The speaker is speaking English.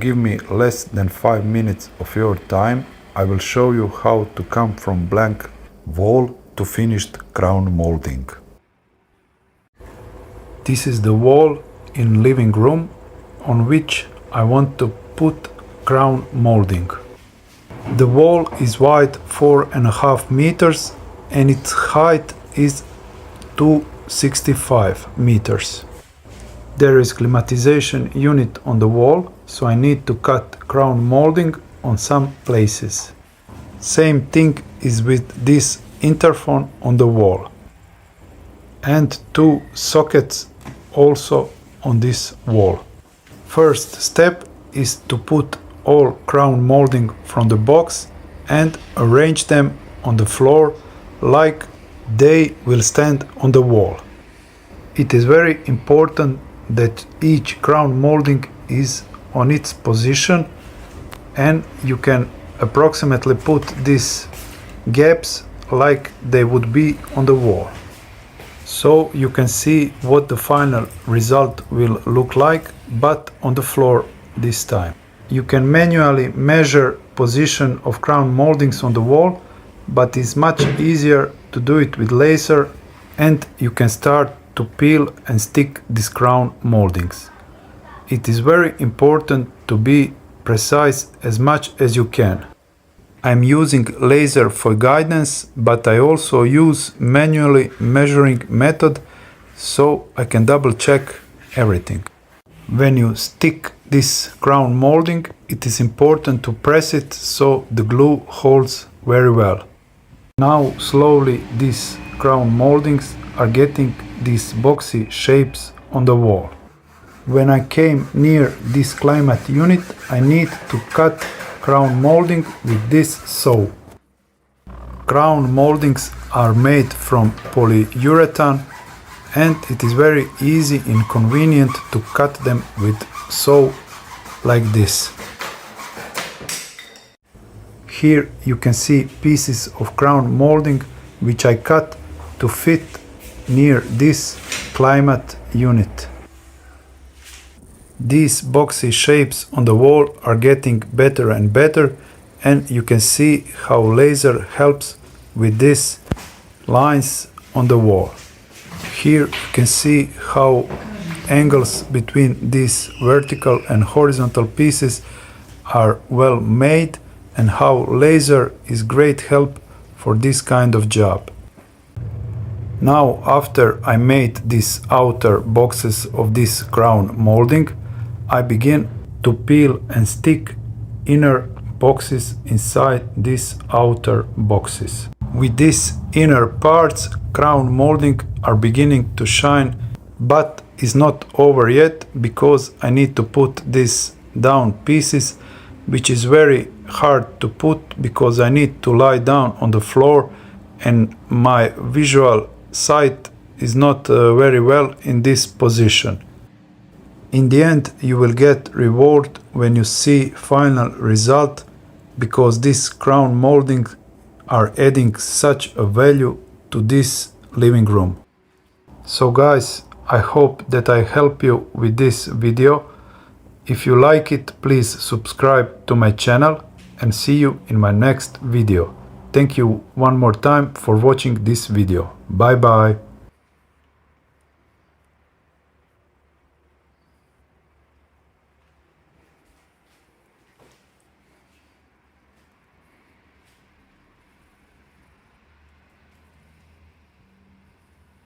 Give me less than 5 minutes of your time. I will show you how to come from blank wall to finished crown molding. This is the wall in living room on which I want to put crown molding. The wall is wide 4.5 meters and its height is 265 meters. There is climatization unit on the wall, so I need to cut crown molding on some places. Same thing is with this interphone on the wall. And 2 sockets also on this wall. First step is to put all crown molding from the box and arrange them on the floor like they will stand on the wall. It is very important that each crown molding is on its position, and you can approximately put these gaps like they would be on the wall. So you can see what the final result will look like, but on the floor this time. You can manually measure position of crown moldings on the wall, but it's much easier to do it with laser, and you can start to peel and stick these crown moldings. It is very important to be precise as much as you can. I'm using laser for guidance, but I also use manually measuring method so I can double check everything. When you stick this crown molding, it is important to press it so the glue holds very well. Now slowly these crown moldings are getting these boxy shapes on the wall. When I came near this climate unit, I need to cut crown molding with this saw. Crown moldings are made from polyurethane, and it is very easy and convenient to cut them with saw like this. Here you can see pieces of crown molding which I cut to fit near this climate unit. These boxy shapes on the wall are getting better and better, and you can see how laser helps with these lines on the wall. Here you can see how angles between these vertical and horizontal pieces are well made, and how laser is great help for this kind of job. Now, after I made these outer boxes of this crown molding, I begin to peel and stick inner boxes inside these outer boxes. With these inner parts, crown molding are beginning to shine, but is not over yet because I need to put these down pieces, which is very hard to put because I need to lie down on the floor and my visual sight is not very well in this position. In the end, you will get reward when you see final result, because these crown moldings are adding such a value to this living room. So guys, I hope that I help you with this video. If you like it, please subscribe to my channel and see you in my next video. Thank you one more time for watching this video. Bye bye.